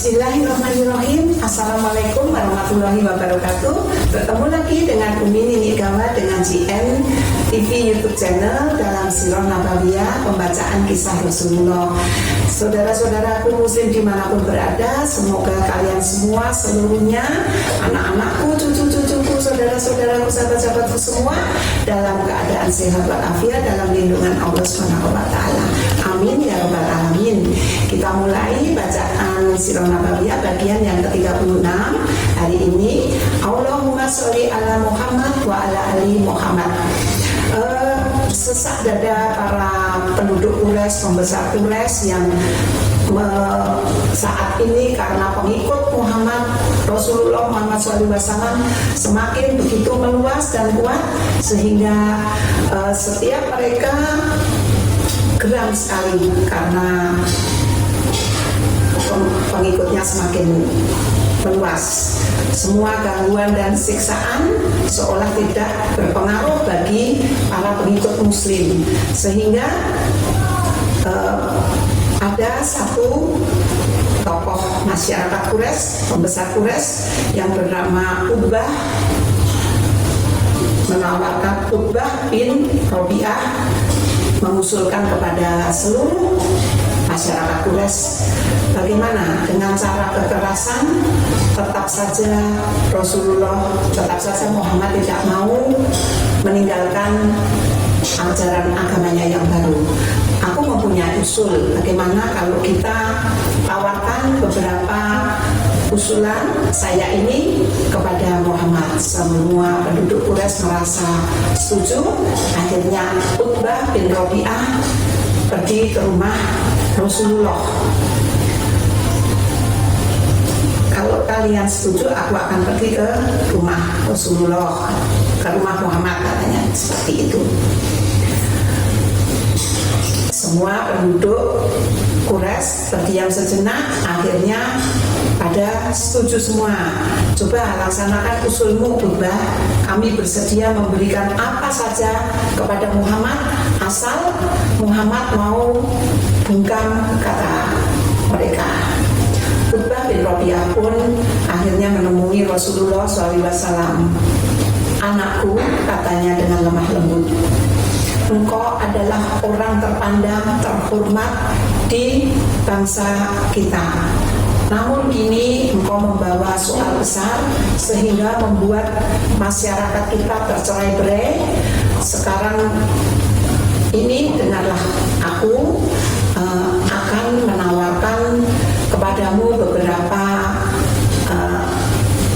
Bismillahirrahmanirrahim. Assalamualaikum warahmatullahi wabarakatuh. Bertemu lagi dengan Umi Nini Gawa dengan GN TV YouTube channel dalam Sirah Nabawiyah, pembacaan kisah Rasulullah. Saudara-saudaraku muslim dimanapun berada, semoga kalian semua seluruhnya, anak-anakku, cucu-cucuku, saudara-saudaraku, sahabat-sahabatku semua dalam keadaan sehat walafiat dalam lindungan Allah SWT. Amin ya rabbal alamin. Kita mulai bacaan Sirah Nabawiyah bagian yang ke-36 hari ini. Allahumma sholli ala Muhammad wa ala ali Muhammad. Sesak dada para penduduk Quraisy, pembesar Quraisy yang saat ini karena pengikut Muhammad Rasulullah Muhammad SAW semakin begitu meluas dan kuat, sehingga setiap mereka geram sekali karena pengikutnya semakin meluas. Semua gangguan dan siksaan seolah tidak berpengaruh bagi para pengikut muslim, sehingga ada satu tokoh masyarakat Quraisy, pembesar Quraisy yang bernama Utbah, menawarkan Utbah bin Rabi'ah mengusulkan kepada seluruh masyarakat Quraisy, bagaimana dengan cara kekerasan tetap saja Muhammad tidak mau meninggalkan ajaran agamanya yang baru. Aku mempunyai usul, bagaimana kalau kita tawarkan beberapa usulan saya ini kepada Muhammad. Semua penduduk Quraisy merasa setuju. Akhirnya Utbah bin Rabi'ah pergi ke rumah Rasulullah. Kalau kalian setuju, aku akan pergi ke rumah Rasulullah, ke rumah Muhammad, katanya seperti itu. Semua penduduk Quraisy terdiam sejenak, akhirnya pada setuju semua. Coba laksanakan usulmu Utbah, kami bersedia memberikan apa saja kepada Muhammad asal Muhammad mau bungkam, kata mereka. Utbah bin Rabi'ah pun akhirnya menemui Rasulullah SAW. Anakku, katanya dengan lemah lembut, engkau adalah orang terpandang, terhormat di bangsa kita. Namun kini engkau membawa soal besar sehingga membuat masyarakat kita tercerai-berai. Sekarang ini dengarlah, aku akan menawarkan kepadamu beberapa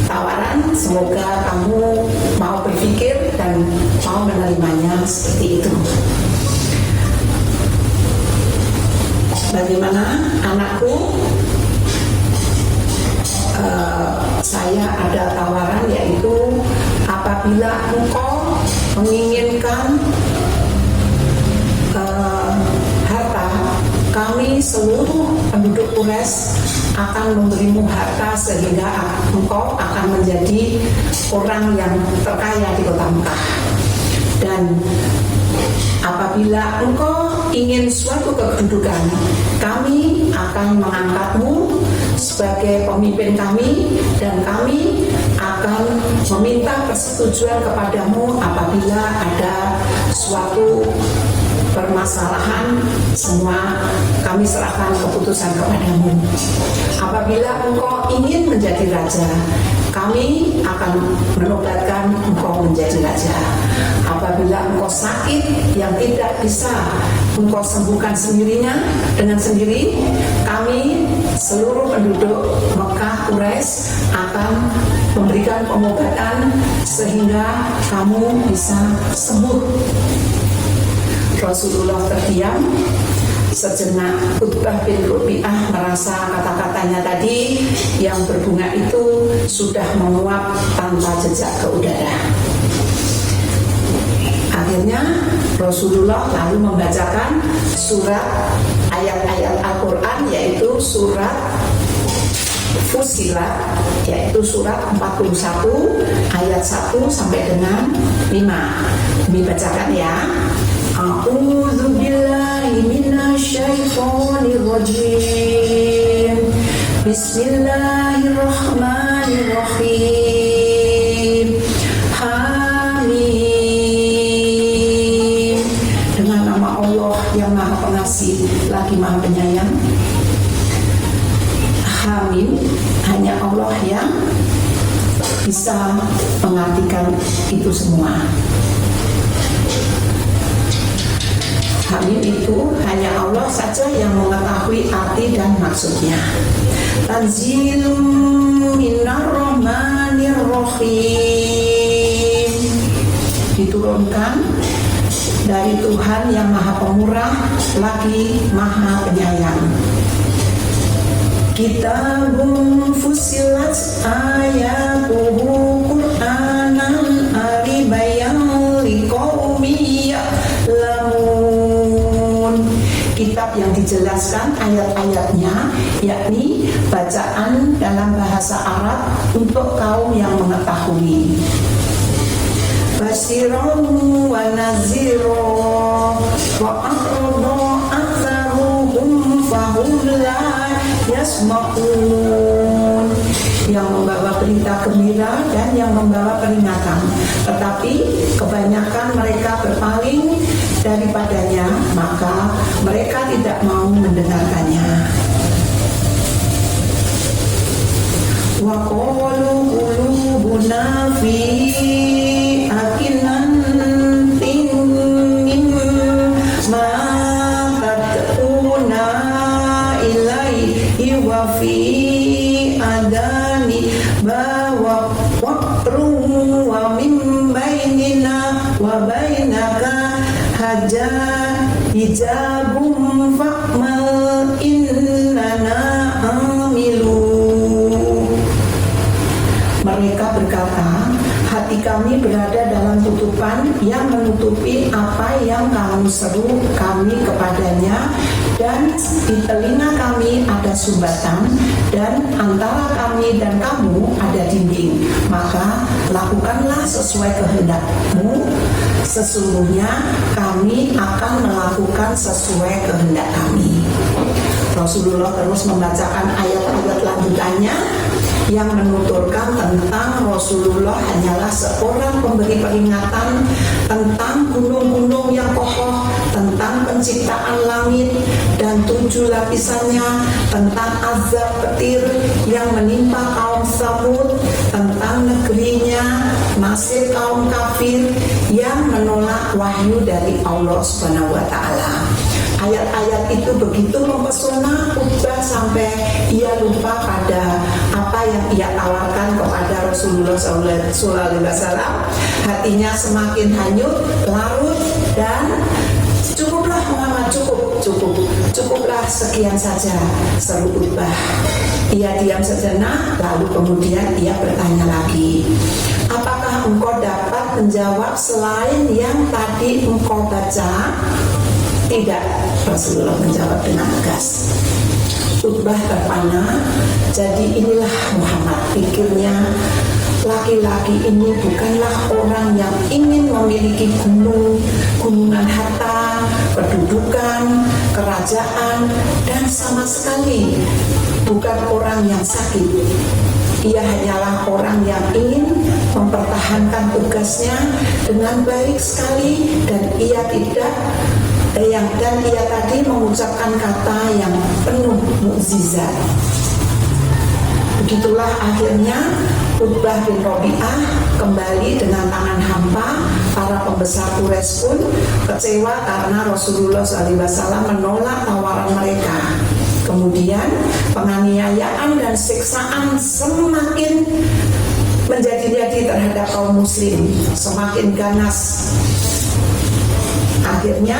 tawaran. Semoga kamu mau berpikir dan mau menerimanya seperti itu. Bagaimana anakku? Saya ada tawaran, yaitu apabila engkau menginginkan harta, kami seluruh penduduk Quraisy akan memberimu harta sehingga engkau akan menjadi orang yang terkaya di kota Mekah. Dan apabila engkau ingin suatu kedudukan, kami akan mengangkatmu sebagai pemimpin kami, dan kami akan meminta persetujuan kepadamu apabila ada suatu permasalahan. Semua kami serahkan keputusan kepadamu. Apabila engkau ingin menjadi raja, kami akan menobatkan engkau menjadi raja. Apabila engkau sakit yang tidak bisa engkau sembuhkan sendirinya dengan sendiri, kami seluruh penduduk Mekah Quraisy akan memberikan pengobatan sehingga kamu bisa sembuh. Rasulullah terdiam sejenak. Utbah bin Rabi'ah merasa kata-katanya tadi yang berbunga itu sudah menguap tanpa jejak ke udara. Akhirnya Rasulullah lalu membacakan surat ayat-ayat Al-Quran, yaitu surat Fussilat, yaitu surat 41 ayat 1 sampai dengan 5. Dibacakan ya. A'udzu billahi minasy syaithanir rajim. Bismillahirrahmanirrahim. Hamim. Dengan nama Allah yang Maha Pengasih lagi Maha Penyayang. Hamim, hanya Allah yang bisa mengartikan itu semua. Hamim itu hanya Allah saja yang mengetahui arti dan maksudnya. Tanzilum minar rahmanir rahim. Diturunkan dari Tuhan yang Maha Pemurah lagi Maha Penyayang. Kitabun fusilat ayatuhu Qur'anan aribayan liqaumi ya'lamun. Kitab yang dijelaskan ayat-ayatnya, yakni bacaan dalam bahasa Arab untuk kaum yang mengetahui. Basyiran wa nazira wa aqrada aktsaruhum fahum la yasma'un. Yang membawa berita gembira dan yang membawa peringatan, tetapi kebanyakan mereka berpaling daripadanya, maka mereka tidak mau mendengarkannya. Wa qalu qulubuna fi akinantin mimma tad'una ilaihi wa fi adani bawa waqru wa min bainina wa bainaka hijabum fa'mal innana amilun. Mereka berkata, hati kami berada dalam tutupan yang menutupi apa yang kamu seru kami kepadanya, dan di telinga kami ada sumbatan, dan antara kami dan kamu ada dinding. Maka lakukanlah sesuai kehendakmu, sesungguhnya kami akan melakukan sesuai kehendak kami. Rasulullah terus membacakan ayat-ayat lanjutannya yang menuturkan tentang Rasulullah hanyalah seorang pemberi peringatan tentang gunung-gunung yang kokoh, tentang penciptaan langit dan 7 lapisannya, tentang azab petir yang menimpa kaum Samud, tentang negerinya nasib kaum kafir yang menolak wahyu dari Allah Subhanahu wa Ta'ala. Ayat-ayat itu begitu mempesona Utbah sampai ia lupa pada apa yang ia tawarkan kepada Rasulullah SAW. Hatinya semakin hanyut, larut, dan cukuplah Muhammad, cukuplah sekian saja, seru Utbah. Ia diam sejenak, lalu kemudian ia bertanya lagi, apakah engkau dapat menjawab selain yang tadi engkau baca? Tidak, Rasulullah menjawab dengan tegas. Utbah terpana, jadi inilah Muhammad, pikirnya, laki-laki ini bukanlah orang yang ingin memiliki gunungan harta, kedudukan, kerajaan, dan sama sekali bukan orang yang sakit. Ia hanyalah orang yang ingin mempertahankan tugasnya dengan baik sekali, dan ia tadi mengucapkan kata yang penuh mukjizat. Begitulah akhirnya Utbah bin Rabi'ah kembali dengan tangan hampa. Para pembesar Quraisy pun kecewa karena Rasulullah SAW menolak tawaran mereka. Kemudian penganiayaan dan siksaan semakin menjadi-jadi terhadap kaum muslim, semakin ganas. Akhirnya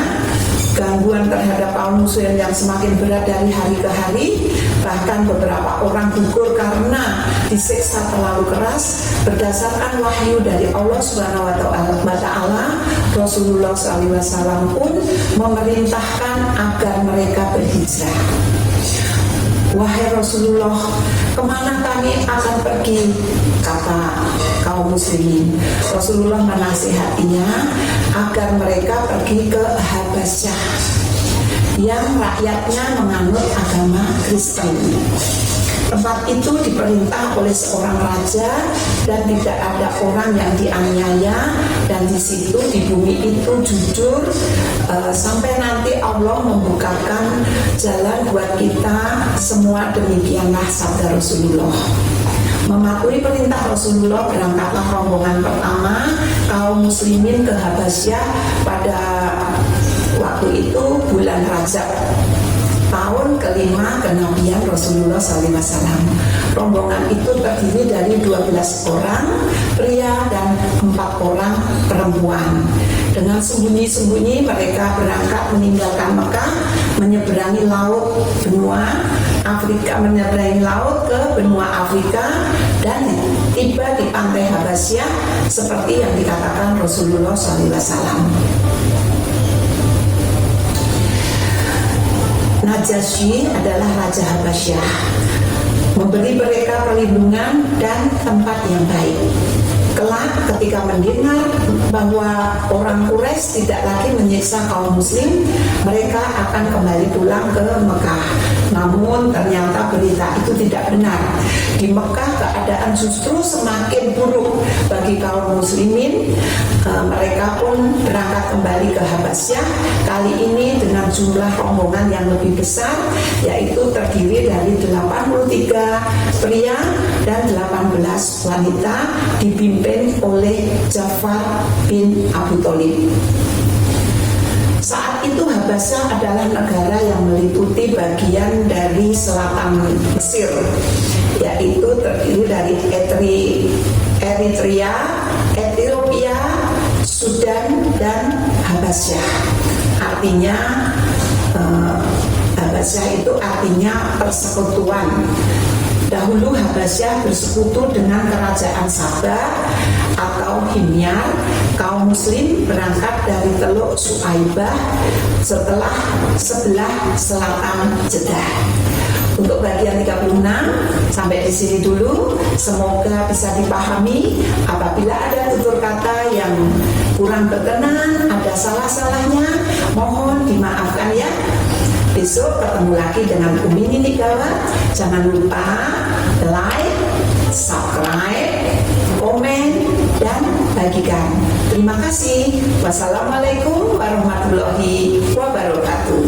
gangguan terhadap kaum muslim yang semakin berat dari hari ke hari, bahkan beberapa orang gugur karena disiksa terlalu keras. Berdasarkan wahyu dari Allah Subhanahu wa Ta'ala, Rasulullah SAW pun memerintahkan agar mereka berhijrah. Wahai Rasulullah, kemana kami akan pergi? Kata kaum muslimin. Rasulullah menasihatinya agar mereka pergi ke Habasyah yang rakyatnya menganut agama Kristen. Tempat itu diperintah oleh seorang raja dan tidak ada orang yang dianiaya, dan di situ di bumi itu jujur sampai nanti Allah membukakan jalan buat kita semua. Demikianlah sabda Rasulullah. Mematuhi perintah Rasulullah, berangkatlah rombongan pertama kaum muslimin ke Habasyah pada waktu itu bulan Rajab, tahun kelima kenabian Rasulullah SAW. Rombongan itu terdiri dari 12 orang pria dan 4 orang perempuan. Dengan sembunyi-sembunyi mereka berangkat meninggalkan Mekah, menyeberangi laut benua Afrika, menyeberangi laut ke benua Afrika, dan tiba di pantai Habasyah seperti yang dikatakan Rasulullah SAW. Najasyi adalah Raja Habasyah, memberi mereka perlindungan dan tempat yang baik. Kelak ketika mendengar bahwa orang Quraisy tidak lagi menyiksa kaum muslim, mereka akan kembali pulang ke Mekah. Namun ternyata berita itu tidak benar. Di Mekah keadaan justru semakin buruk bagi kaum muslimin. Mereka pun berangkat kembali ke Habasyah, kali ini dengan jumlah rombongan yang lebih besar, yaitu terdiri dari 83 pria dan 18 wanita, dipimpin oleh Ja'far bin Abi Thalib. Saat itu Habasyah adalah negara yang meliputi bagian dari selatan Mesir, yaitu terdiri dari Eritrea, Ethiopia, Sudan, dan Habasyah. Artinya Habasyah itu artinya persekutuan. Dahulu Habasyah bersekutu dengan kerajaan Sabah atau Himyar. Kaum muslim berangkat dari Teluk Suaibah sebelah selatan Jeddah. Untuk bagian 36 sampai di sini dulu. Semoga bisa dipahami. Apabila ada tutur kata yang kurang berkenan, ada salah-salahnya, mohon dimaafkan ya. Besok ketemu lagi dengan Umi Nini Gawat. Jangan lupa like, subscribe, komen, dan bagikan. Terima kasih. Wassalamualaikum warahmatullahi wabarakatuh.